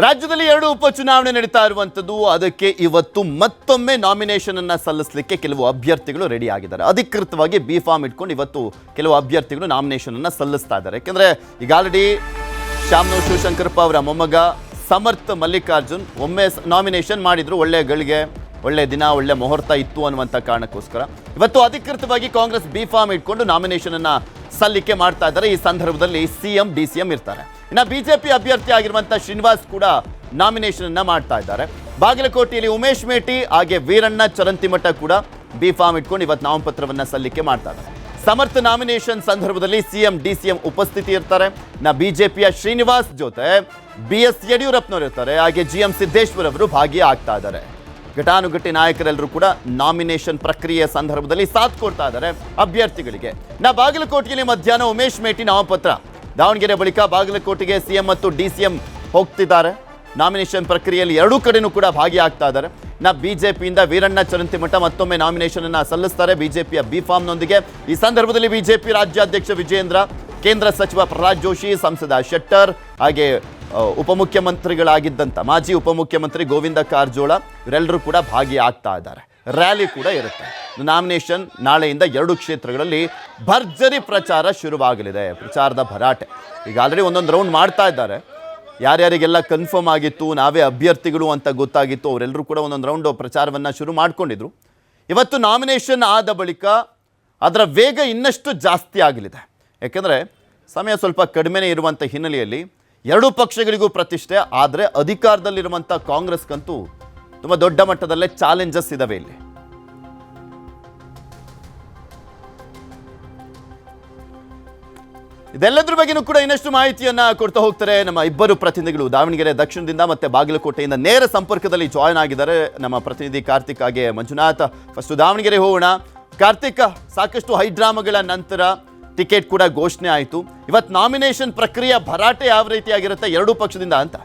ರಾಜ್ಯದಲ್ಲಿ 2 ಉಪಚುನಾವಣೆ ನಡೀತಾ ಇರುವಂತದ್ದು. ಅದಕ್ಕೆ ಇವತ್ತು ಮತ್ತೊಮ್ಮೆ ನಾಮಿನೇಷನ್ ಅನ್ನ ಸಲ್ಲಿಸಲಿಕ್ಕೆ ಕೆಲವು ಅಭ್ಯರ್ಥಿಗಳು ರೆಡಿ ಆಗಿದ್ದಾರೆ. ಅಧಿಕೃತವಾಗಿ ಬಿ ಫಾರ್ಮ್ ಇಟ್ಕೊಂಡು ಇವತ್ತು ಕೆಲವು ಅಭ್ಯರ್ಥಿಗಳು ನಾಮಿನೇಷನ್ ಅನ್ನ ಸಲ್ಲಿಸ್ತಾ ಇದ್ದಾರೆ. ಯಾಕಂದ್ರೆ ಈಗ ಆಲ್ರೆಡಿ ಶಾಮನೂರು ಶಿವಶಂಕರಪ್ಪ ಅವರ ಮೊಮ್ಮಗ ಸಮರ್ಥ ಮಲ್ಲಿಕಾರ್ಜುನ್ ಒಮ್ಮೆ ನಾಮಿನೇಷನ್ ಮಾಡಿದ್ರು. ಒಳ್ಳೆ ಗಳಿಗೆ, ಒಳ್ಳೆ ದಿನ, ಒಳ್ಳೆ ಮುಹೂರ್ತ ಇತ್ತು ಅನ್ನುವಂಥ ಕಾರಣಕ್ಕೋಸ್ಕರ ಇವತ್ತು ಅಧಿಕೃತವಾಗಿ ಕಾಂಗ್ರೆಸ್ ಬಿ ಫಾರ್ಮ್ ಇಟ್ಕೊಂಡು ನಾಮಿನೇಷನ್ ಅನ್ನ ಸಲ್ಲಿಕೆ ಮಾಡ್ತಾ ಇದ್ದಾರೆ. ಈ ಸಂದರ್ಭದಲ್ಲಿ ಸಿಎಂ ಡಿಸಿಎಂ ಇರ್ತಾರೆ. ಇನ್ನು ಬಿಜೆಪಿ ಅಭ್ಯರ್ಥಿ ಆಗಿರುವಂಥ ಶ್ರೀನಿವಾಸ್ ಕೂಡ ನಾಮಿನೇಷನ್ ಅನ್ನ ಮಾಡ್ತಾ ಇದ್ದಾರೆ. ಬಾಗಲಕೋಟೆಯಲ್ಲಿ ಉಮೇಶ್ ಮೇಟಿ ಹಾಗೆ ವೀರಣ್ಣ ಚರಂತಿಮಠ ಕೂಡ ಬಿ ಫಾರ್ಮ್ ಇಟ್ಕೊಂಡು ಇವತ್ತು ನಾಮಪತ್ರವನ್ನ ಸಲ್ಲಿಕೆ ಮಾಡ್ತಾ ಇದ್ದಾರೆ. ಸಮರ್ಥ ನಾಮಿನೇಷನ್ ಸಂದರ್ಭದಲ್ಲಿ ಸಿಎಂ ಡಿಸಿಎಂ ಉಪಸ್ಥಿತಿ ಇರ್ತಾರೆ. ಬಿಜೆಪಿಯ ಶ್ರೀನಿವಾಸ್ ಜೊತೆ BS ಯಡಿಯೂರಪ್ಪನವರು ಇರ್ತಾರೆ. ಹಾಗೆ GM ಸಿದ್ದೇಶ್ವರ್ ಅವರು ಭಾಗಿಯಾಗ್ತಾ ಇದ್ದಾರೆ. ಘಟಾನುಘಟಿ ನಾಯಕರೆಲ್ಲರೂ ಕೂಡ ನಾಮಿನೇಷನ್ ಪ್ರಕ್ರಿಯೆ ಸಂದರ್ಭದಲ್ಲಿ ಸಾಥ್ ಕೊಡ್ತಾ ಇದ್ದಾರೆ ಅಭ್ಯರ್ಥಿಗಳಿಗೆ. ಬಾಗಲಕೋಟೆಯಲ್ಲಿ ಮಧ್ಯಾಹ್ನ ಉಮೇಶ್ ಮೇಟಿ ನಾಮಪತ್ರ, ದಾವಣಗೆರೆ ಬಳಿಕ ಬಾಗಲಕೋಟೆಗೆ ಸಿಎಂ ಮತ್ತು ಡಿಸಿಎಂ ಹೋಗ್ತಿದ್ದಾರೆ. ನಾಮಿನೇಷನ್ ಪ್ರಕ್ರಿಯೆಯಲ್ಲಿ ಎರಡೂ ಕಡೆನೂ ಕೂಡ ಭಾಗಿಯಾಗ್ತಾ ಇದ್ದಾರೆ. ಬಿಜೆಪಿಯಿಂದ ವೀರಣ್ಣ ಚರಂತಿಮಠ ಮತ್ತೊಮ್ಮೆ ನಾಮಿನೇಷನ್ ಅನ್ನ ಸಲ್ಲಿಸ್ತಾರೆ ಬಿಜೆಪಿಯ ಬಿ ಫಾರ್ಮ್ನೊಂದಿಗೆ. ಈ ಸಂದರ್ಭದಲ್ಲಿ ಬಿಜೆಪಿ ರಾಜ್ಯಾಧ್ಯಕ್ಷ ವಿಜಯೇಂದ್ರ, ಕೇಂದ್ರ ಸಚಿವ ಪ್ರಹ್ಲಾದ್ ಜೋಶಿ, ಸಂಸದ ಶೆಟ್ಟರ್ ಹಾಗೆ ಉಪಮುಖ್ಯಮಂತ್ರಿಗಳಾಗಿದ್ದಂಥ ಮಾಜಿ ಉಪಮುಖ್ಯಮಂತ್ರಿ ಗೋವಿಂದ ಕಾರಜೋಳ ಇವರೆಲ್ಲರೂ ಕೂಡ ಭಾಗಿಯಾಗ್ತಾ ಇದ್ದಾರೆ. ರ್ಯಾಲಿ ಕೂಡ ಇರುತ್ತೆ. ನಾಮಿನೇಷನ್ ನಾಳೆಯಿಂದ 2 ಕ್ಷೇತ್ರಗಳಲ್ಲಿ ಭರ್ಜರಿ ಪ್ರಚಾರ ಶುರುವಾಗಲಿದೆ. ಪ್ರಚಾರದ ಭರಾಟೆ ಈಗ ಆಲ್ರೆಡಿ ಒಂದೊಂದು ರೌಂಡ್ ಮಾಡ್ತಾ ಇದ್ದಾರೆ. ಯಾರ್ಯಾರಿಗೆಲ್ಲ ಕನ್ಫರ್ಮ್ ಆಗಿತ್ತು, ನಾವೇ ಅಭ್ಯರ್ಥಿಗಳು ಅಂತ ಗೊತ್ತಾಗಿತ್ತು, ಅವರೆಲ್ಲರೂ ಕೂಡ ಒಂದೊಂದು ರೌಂಡ್ ಪ್ರಚಾರವನ್ನು ಶುರು ಮಾಡ್ಕೊಂಡಿದ್ರು. ಇವತ್ತು ನಾಮಿನೇಷನ್ ಆದ ಬಳಿಕ ಅದರ ವೇಗ ಇನ್ನಷ್ಟು ಜಾಸ್ತಿ ಆಗಲಿದೆ. ಯಾಕೆಂದರೆ ಸಮಯ ಸ್ವಲ್ಪ ಕಡಿಮೆನೇ ಇರುವಂಥ ಹಿನ್ನೆಲೆಯಲ್ಲಿ 2 ಪಕ್ಷಗಳಿಗೂ ಪ್ರತಿಷ್ಠೆ. ಆದರೆ ಅಧಿಕಾರದಲ್ಲಿರುವಂಥ ಕಾಂಗ್ರೆಸ್ಗಂತೂ ತುಂಬ ದೊಡ್ಡ ಮಟ್ಟದಲ್ಲೇ ಚಾಲೆಂಜಸ್ ಇದಾವೆ. ಇಲ್ಲಿ ಇದೆಲ್ಲದ್ರ ಬಗ್ಗೆನೂ ಕೂಡ ಇನ್ನಷ್ಟು ಮಾಹಿತಿಯನ್ನ ಕೊಡ್ತಾ ಹೋಗ್ತಾರೆ ನಮ್ಮ ಇಬ್ಬರು ಪ್ರತಿನಿಧಿಗಳು. ದಾವಣಗೆರೆ ದಕ್ಷಿಣದಿಂದ ಮತ್ತೆ ಬಾಗಲಕೋಟೆಯಿಂದ ನೇರ ಸಂಪರ್ಕದಲ್ಲಿ ಜಾಯ್ನ್ ಆಗಿದ್ದಾರೆ ನಮ್ಮ ಪ್ರತಿನಿಧಿ ಕಾರ್ತಿಕ್ ಹಾಗೆ ಮಂಜುನಾಥ್. ಫಸ್ಟ್ ದಾವಣಗೆರೆ ಹೋಗೋಣ. ಕಾರ್ತಿಕ್, ಸಾಕಷ್ಟು ಹೈಡ್ರಾಮಾಗಳ ನಂತರ ಟಿಕೆಟ್ ಕೂಡ ಘೋಷಣೆ ಆಯಿತು. ಇವತ್ತು ನಾಮಿನೇಷನ್ ಪ್ರಕ್ರಿಯೆ ಭರಾಟೆ ಯಾವ ರೀತಿಯಾಗಿರುತ್ತೆ 2 ಪಕ್ಷದಿಂದ ಅಂತ?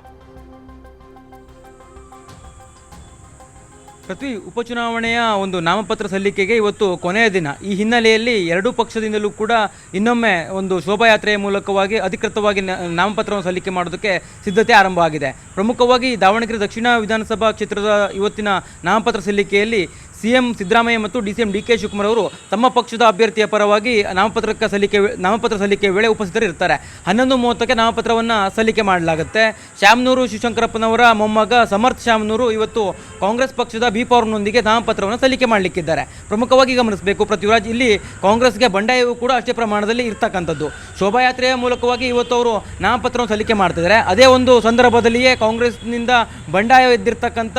ಪ್ರತಿ ಉಪಚುನಾವಣೆಯ ಒಂದು ನಾಮಪತ್ರ ಸಲ್ಲಿಕೆಗೆ ಇವತ್ತು ಕೊನೆಯ ದಿನ. ಈ ಹಿನ್ನೆಲೆಯಲ್ಲಿ 2 ಪಕ್ಷದಿಂದಲೂ ಕೂಡ ಇನ್ನೊಮ್ಮೆ ಒಂದು ಶೋಭಾಯಾತ್ರೆಯ ಮೂಲಕವಾಗಿ ಅಧಿಕೃತವಾಗಿ ನಾಮಪತ್ರವನ್ನು ಸಲ್ಲಿಕೆ ಮಾಡೋದಕ್ಕೆ ಸಿದ್ಧತೆ ಆರಂಭ ಆಗಿದೆ. ಪ್ರಮುಖವಾಗಿ ದಾವಣಗೆರೆ ದಕ್ಷಿಣ ವಿಧಾನಸಭಾ ಕ್ಷೇತ್ರದ ಇವತ್ತಿನ ನಾಮಪತ್ರ ಸಲ್ಲಿಕೆಯಲ್ಲಿ ಸಿಎಂ ಸಿದ್ದರಾಮಯ್ಯ ಮತ್ತು ಡಿಸಿಎಂ DK ಶಿವಕುಮಾರ್ ಅವರು ತಮ್ಮ ಪಕ್ಷದ ಅಭ್ಯರ್ಥಿಯ ಪರವಾಗಿ ನಾಮಪತ್ರ ಸಲ್ಲಿಕೆ ವೇಳೆ ಉಪಸ್ಥಿತರಿರ್ತಾರೆ. 11:30ಕ್ಕೆ ನಾಮಪತ್ರವನ್ನು ಸಲ್ಲಿಕೆ ಮಾಡಲಾಗುತ್ತೆ. ಶಾಮನೂರು ಶಿವಶಂಕರಪ್ಪನವರ ಮೊಮ್ಮಗ ಸಮರ್ಥ ಶಾಮನೂರು ಇವತ್ತು ಕಾಂಗ್ರೆಸ್ ಪಕ್ಷದ ಬಿ ಫಾರ್ಮ್ನೊಂದಿಗೆ ನಾಮಪತ್ರವನ್ನು ಸಲ್ಲಿಕೆ ಮಾಡಲಿಕ್ಕಿದ್ದಾರೆ. ಪ್ರಮುಖವಾಗಿ ಗಮನಿಸಬೇಕು ಪೃಥ್ವಿರಾಜ್, ಇಲ್ಲಿ ಕಾಂಗ್ರೆಸ್ಗೆ ಬಂಡಾಯವೂ ಕೂಡ ಅಷ್ಟೇ ಪ್ರಮಾಣದಲ್ಲಿ ಇರ್ತಕ್ಕಂಥದ್ದು. ಶೋಭಾಯಾತ್ರೆಯ ಮೂಲಕವಾಗಿ ಇವತ್ತು ಅವರು ನಾಮಪತ್ರವನ್ನು ಸಲ್ಲಿಕೆ ಮಾಡ್ತಿದ್ದಾರೆ. ಅದೇ ಒಂದು ಸಂದರ್ಭದಲ್ಲಿಯೇ ಕಾಂಗ್ರೆಸ್ನಿಂದ ಬಂಡಾಯ ಎದ್ದಿರ್ತಕ್ಕಂಥ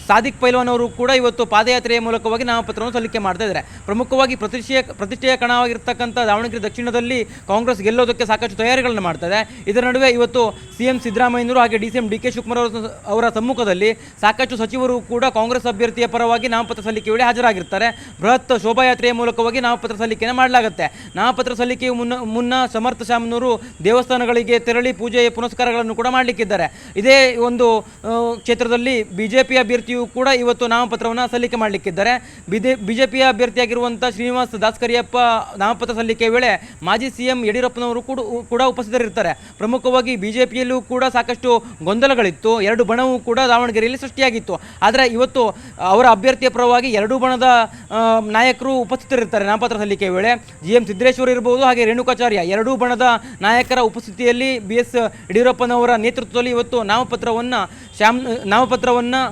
ಸಾದಿಕ್ ಪೈಲ್ವಾನ್ ಅವರು ಕೂಡ ಇವತ್ತು ಪಾದಯಾತ್ರೆಯ ಮೂಲಕವಾಗಿ ನಾಮಪತ್ರವನ್ನು ಸಲ್ಲಿಕೆ ಮಾಡ್ತಾ ಇದ್ದಾರೆ. ಪ್ರಮುಖವಾಗಿ ಪ್ರತಿಷ್ಠೆಯ ಕಣವಾಗಿರ್ತಕ್ಕಂಥ ದಾವಣಗೆರೆ ದಕ್ಷಿಣದಲ್ಲಿ ಕಾಂಗ್ರೆಸ್ ಗೆಲ್ಲೋದಕ್ಕೆ ಸಾಕಷ್ಟು ತಯಾರಿಗಳನ್ನು ಮಾಡ್ತದೆ. ಇದರ ನಡುವೆ ಇವತ್ತು ಸಿಎಂ ಸಿದ್ದರಾಮಯ್ಯನವರು ಹಾಗೆ DCM DK ಶಿವಕುಮಾರ್ ಅವರ ಸಮ್ಮುಖದಲ್ಲಿ ಸಾಕಷ್ಟು ಸಚಿವರು ಕೂಡ ಕಾಂಗ್ರೆಸ್ ಅಭ್ಯರ್ಥಿಯ ಪರವಾಗಿ ನಾಮಪತ್ರ ಸಲ್ಲಿಕೆ ವೇಳೆ ಹಾಜರಾಗಿರ್ತಾರೆ. ಬೃಹತ್ ಶೋಭಾಯಾತ್ರೆಯ ಮೂಲಕವಾಗಿ ನಾಮಪತ್ರ ಸಲ್ಲಿಕೆಯನ್ನು ಮಾಡಲಾಗುತ್ತೆ. ನಾಮಪತ್ರ ಸಲ್ಲಿಕೆಯು ಮುನ್ನ ಸಮರ್ಥ ಶಾಮನೂರು ದೇವಸ್ಥಾನಗಳಿಗೆ ತೆರಳಿ ಪೂಜೆ ಪುನಸ್ಕಾರಗಳನ್ನು ಕೂಡ ಮಾಡಲಿಕ್ಕಿದ್ದಾರೆ. ಇದೇ ಒಂದು ಕ್ಷೇತ್ರದಲ್ಲಿ ಬಿಜೆಪಿ ಅಭ್ಯರ್ಥಿಯು ಕೂಡ ಇವತ್ತು ನಾಮಪತ್ರವನ್ನು ಸಲ್ಲಿಕೆ ಮಾಡಲಿಕ್ಕಿದ್ದಾರೆ. ಬಿಜೆಪಿಯ ಅಭ್ಯರ್ಥಿಯಾಗಿರುವಂಥ ಶ್ರೀನಿವಾಸ್ ದಾಸ್ಕರಿಯಪ್ಪ ನಾಮಪತ್ರ ಸಲ್ಲಿಕೆ ವೇಳೆ ಮಾಜಿ ಸಿಎಂ ಯಡಿಯೂರಪ್ಪನವರು ಕೂಡ ಉಪಸ್ಥಿತರಿರ್ತಾರೆ. ಪ್ರಮುಖವಾಗಿ ಬಿಜೆಪಿಯಲ್ಲೂ ಕೂಡ ಸಾಕಷ್ಟು ಗೊಂದಲಗಳಿತ್ತು. 2 ಬಣವೂ ಕೂಡ ದಾವಣಗೆರೆಯಲ್ಲಿ ಸೃಷ್ಟಿಯಾಗಿತ್ತು. ಆದರೆ ಇವತ್ತು ಅವರ ಅಭ್ಯರ್ಥಿಯ ಪರವಾಗಿ 2 ಬಣದ ನಾಯಕರು ಉಪಸ್ಥಿತರಿರ್ತಾರೆ ನಾಮಪತ್ರ ಸಲ್ಲಿಕೆ ವೇಳೆ. GM ಸಿದ್ದೇಶ್ವರ್ ಇರಬಹುದು ಹಾಗೆ ರೇಣುಕಾಚಾರ್ಯ 2 ಬಣದ ನಾಯಕರ ಉಪಸ್ಥಿತಿಯಲ್ಲಿ BS ಯಡಿಯೂರಪ್ಪನವರ ನೇತೃತ್ವದಲ್ಲಿ ಇವತ್ತು ನಾಮಪತ್ರವನ್ನು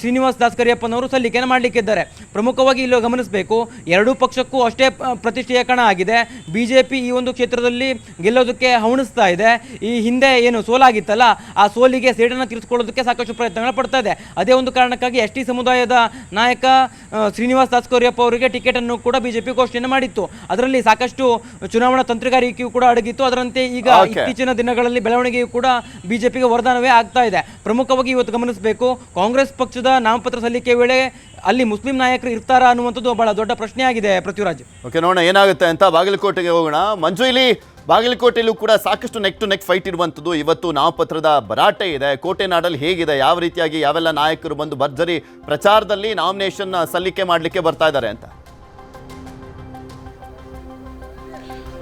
ಶ್ರೀನಿವಾಸ್ ದಾಸ್ಕರಿಯಪ್ಪನವರು ಸಲ್ಲಿಕೆಯನ್ನು ಮಾಡಲಿಕ್ಕಿದ್ದಾರೆ. ಪ್ರಮುಖವಾಗಿ ಇಲ್ಲಿ ಗಮನಿಸಬೇಕು, 2 ಪಕ್ಷಕ್ಕೂ ಅಷ್ಟೇ ಪ್ರತಿಷ್ಠೆಯ ಕಣ ಆಗಿದೆ. ಬಿಜೆಪಿ ಈ ಒಂದು ಕ್ಷೇತ್ರದಲ್ಲಿ ಗೆಲ್ಲೋದಕ್ಕೆ ಹವಣಿಸ್ತಾ ಇದೆ. ಈ ಹಿಂದೆ ಏನು ಸೋಲಾಗಿತ್ತಲ್ಲ, ಆ ಸೋಲಿಗೆ ಸೇಡನ್ನು ತೀರಿಸಿಕೊಳ್ಳೋದಕ್ಕೆ ಸಾಕಷ್ಟು ಪ್ರಯತ್ನಗಳು ಪಡ್ತಾ ಇದೆ. ಅದೇ ಒಂದು ಕಾರಣಕ್ಕಾಗಿ ST ಸಮುದಾಯದ ನಾಯಕ ಶ್ರೀನಿವಾಸ್ ದಾಸ್ಕರಿಯಪ್ಪ ಅವರಿಗೆ ಟಿಕೆಟನ್ನು ಕೂಡ ಬಿಜೆಪಿ ಘೋಷಣೆ ಮಾಡಿತ್ತು. ಅದರಲ್ಲಿ ಸಾಕಷ್ಟು ಚುನಾವಣಾ ತಂತ್ರಗಾರಿಕೆಯೂ ಕೂಡ ಅಡಗಿತ್ತು. ಅದರಂತೆ ಈಗ ಇತ್ತೀಚಿನ ದಿನಗಳಲ್ಲಿ ಬೆಳವಣಿಗೆಯೂ ಕೂಡ ಬಿಜೆಪಿಗೆ ವರದಾನವೇ ಆಗ್ತಾ ಇದೆ. ಪ್ರಮುಖವಾಗಿ ಇವತ್ತು ಗಮನಿಸಬೇಕು, ಕಾಂಗ್ರೆಸ್ ಪಕ್ಷದ ನಾಮಪತ್ರ ಸಲ್ಲಿಕೆ ವೇಳೆ ಅಲ್ಲಿ ಮುಸ್ಲಿಂ ನಾಯಕರು ಇರ್ತಾರಾ ಅನ್ನುವಂಥದ್ದು ಬಹಳ ದೊಡ್ಡ ಪ್ರಶ್ನೆ ಆಗಿದೆ ಪೃಥ್ವಿರಾಜ್. ಓಕೆ, ನೋಡೋಣ ಏನಾಗುತ್ತೆ ಅಂತ. ಬಾಗಲಕೋಟೆಗೆ ಹೋಗೋಣ. ಮಂಜು, ಇಲ್ಲಿ ಬಾಗಲಕೋಟೆಯಲ್ಲೂ ಕೂಡ ಸಾಕಷ್ಟು ನೆಕ್ ಟು ನೆಕ್ ಫೈಟ್ ಇರುವಂಥದ್ದು. ಇವತ್ತು ನಾಮಪತ್ರದ ಭರಾಟೆ ಇದೆ. ಕೋಟೆ ನಾಡಲ್ಲಿ ಹೇಗಿದೆ, ಯಾವ ರೀತಿಯಾಗಿ ಯಾವೆಲ್ಲ ನಾಯಕರು ಬಂದು ಭರ್ಜರಿ ಪ್ರಚಾರದಲ್ಲಿ ನಾಮಿನೇಷನ್ ಸಲ್ಲಿಕೆ ಮಾಡಲಿಕ್ಕೆ ಬರ್ತಾ ಇದ್ದಾರೆ ಅಂತ?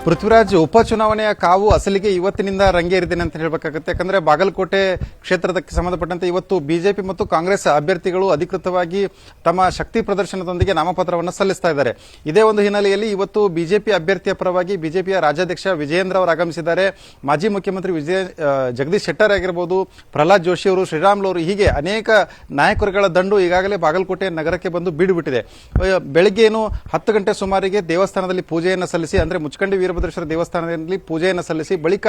ಪೃಥ್ವಿರಾಜ್, ಉಪಚುನಾವಣೆಯ ಕಾವು ಅಸಲಿಗೆ ಇವತ್ತಿನಿಂದ ರಂಗೇರಿದ್ದೇನೆ ಅಂತ ಹೇಳಬೇಕಾಗುತ್ತೆ. ಯಾಕಂದ್ರೆ ಬಾಗಲಕೋಟೆ ಕ್ಷೇತ್ರಕ್ಕೆ ಸಂಬಂಧಪಟ್ಟಂತೆ ಇವತ್ತು ಬಿಜೆಪಿ ಮತ್ತು ಕಾಂಗ್ರೆಸ್ ಅಭ್ಯರ್ಥಿಗಳು ಅಧಿಕೃತವಾಗಿ ತಮ್ಮ ಶಕ್ತಿ ಪ್ರದರ್ಶನದೊಂದಿಗೆ ನಾಮಪತ್ರವನ್ನು ಸಲ್ಲಿಸ್ತಾ ಇದ್ದಾರೆ. ಇದೇ ಒಂದು ಹಿನ್ನೆಲೆಯಲ್ಲಿ ಇವತ್ತು ಬಿಜೆಪಿ ಅಭ್ಯರ್ಥಿಯ ಪರವಾಗಿ ಬಿಜೆಪಿಯ ರಾಜ್ಯಾಧ್ಯಕ್ಷ ವಿಜಯೇಂದ್ರ ಅವರು ಆಗಮಿಸಿದ್ದಾರೆ. ಮಾಜಿ ಮುಖ್ಯಮಂತ್ರಿ ಜಗದೀಶ್ ಶೆಟ್ಟರ್ ಆಗಿರಬಹುದು, ಪ್ರಹ್ಲಾದ್ ಜೋಶಿ ಅವರು, ಶ್ರೀರಾಮ್ಲು ಅವರು, ಹೀಗೆ ಅನೇಕ ನಾಯಕರುಗಳ ದಂಡು ಈಗಾಗಲೇ ಬಾಗಲಕೋಟೆ ನಗರಕ್ಕೆ ಬಂದು ಬೀಡುಬಿಟ್ಟಿದೆ. ಬೆಳಗ್ಗೆ 10 ಗಂಟೆ ಸುಮಾರಿಗೆ ದೇವಸ್ಥಾನದಲ್ಲಿ ಪೂಜೆಯನ್ನು ಸಲ್ಲಿಸಿ, ಅಂದ್ರೆ ಮುಚ್ಚಕಂಡಿ ವೀರಭದ್ರೇಶ್ವರ ದೇವಸ್ಥಾನದಲ್ಲಿ ಪೂಜೆಯನ್ನು ಸಲ್ಲಿಸಿ ಬಳಿಕ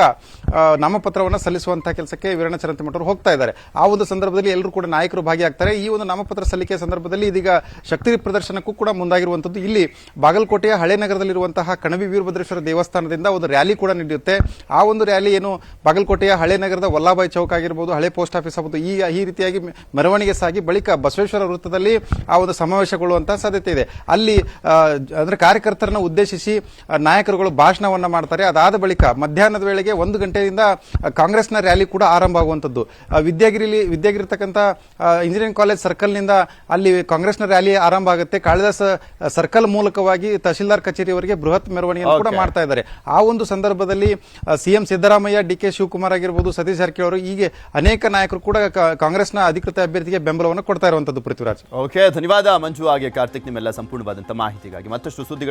ನಾಮಪತ್ರವನ್ನು ಸಲ್ಲಿಸುವಂತಹ ಕೆಲಸಕ್ಕೆ ವೀರಣ್ಣ ಚರಂತಿಮಠರು ಹೋಗ್ತಾ ಇದ್ದಾರೆ. ಆ ಒಂದು ಸಂದರ್ಭದಲ್ಲಿ ಎಲ್ಲರೂ ಕೂಡ ನಾಯಕರು ಭಾಗಿಯಾಗ್ತಾರೆ. ಈ ಒಂದು ನಾಮಪತ್ರ ಸಲ್ಲಿಕೆ ಸಂದರ್ಭದಲ್ಲಿ ಇದೀಗ ಶಕ್ತಿ ಪ್ರದರ್ಶನಕ್ಕೂ ಕೂಡ ಮುಂದಾಗಿರುವಂತದ್ದು. ಇಲ್ಲಿ ಬಾಗಲಕೋಟೆಯ ಹಳೆ ನಗರದಲ್ಲಿರುವಂತಹ ಕಣವಿ ವೀರಭದ್ರೇಶ್ವರ ದೇವಸ್ಥಾನದಿಂದ ಒಂದು ರ್ಯಾಲಿ ಕೂಡ ನಡೆಯುತ್ತೆ. ಆ ಒಂದು ರ್ಯಾಲಿ ಏನು ಬಾಗಲಕೋಟೆಯ ಹಳೆ ನಗರದ ವಲ್ಲಭಾಯ್ ಚೌಕ್ ಆಗಿರಬಹುದು, ಹಳೆ ಪೋಸ್ಟ್ ಆಫೀಸ್ ಆಗಬಹುದು, ಈ ರೀತಿಯಾಗಿ ಮೆರವಣಿಗೆ ಸಾಗಿ ಬಳಿಕ ಬಸವೇಶ್ವರ ವೃತ್ತದಲ್ಲಿ ಆ ಒಂದು ಸಮಾವೇಶಗೊಳ್ಳುವಂತಹ ಸಾಧ್ಯತೆ ಇದೆ. ಅಲ್ಲಿ ಅಂದ್ರೆ ಕಾರ್ಯಕರ್ತರನ್ನು ಉದ್ದೇಶಿಸಿ ನಾಯಕರುಗಳು ಭಾಷಣವನ್ನ ಮಾಡ್ತಾರೆ. ಅದಾದ ಬಳಿಕ ಮಧ್ಯಾಹ್ನದ ವೇಳೆಗೆ 1 ಗಂಟೆಯಿಂದ ಕಾಂಗ್ರೆಸ್ನ ರ್ಯಾಲಿ ಕೂಡ ಆರಂಭ ಆಗುವಂತದ್ದು. ವಿದ್ಯಾಗಿರಿರ್ತಕ್ಕಂಥ ಇಂಜಿನಿಯರಿಂಗ್ ಕಾಲೇಜ್ ಸರ್ಕಲ್ ನಿಂದ ಅಲ್ಲಿ ಕಾಂಗ್ರೆಸ್ನ ರ್ಯಾಲಿ ಆರಂಭ ಆಗುತ್ತೆ. ಕಾಳಿದಾಸ ಸರ್ಕಲ್ ಮೂಲಕವಾಗಿ ತಹಶೀಲ್ದಾರ್ ಕಚೇರಿಯವರೆಗೆ ಬೃಹತ್ ಮೆರವಣಿಗೆಯನ್ನು ಕೂಡ ಮಾಡ್ತಾ ಇದ್ದಾರೆ. ಆ ಒಂದು ಸಂದರ್ಭದಲ್ಲಿ CM Siddaramaiah, D K Shivakumar ಆಗಿರಬಹುದು, ಸತೀಶ್ ಜಾರಕಿಹೊಳಿ ಅವರು, ಹೀಗೆ ಅನೇಕ ನಾಯಕರು ಕೂಡ ಕಾಂಗ್ರೆಸ್ನ ಅಧಿಕೃತ ಅಭ್ಯರ್ಥಿಗೆ ಬೆಂಬಲವನ್ನು ಕೊಡ್ತಾ ಇರುವಂತದ್ದು. ಪೃಥ್ವಿರಾಜ್, ಓಕೆ, ಧನ್ಯವಾದ ಮಂಜು ಹಾಗೆ ಕಾರ್ತಿಕ್, ನಿಮ್ಮೆಲ್ಲ ಸಂಪೂರ್ಣವಾದಂತಹ ಮಾಹಿತಿಗಾಗಿ. ಮತ್ತಷ್ಟು ಸುದ್ದಿಗಳು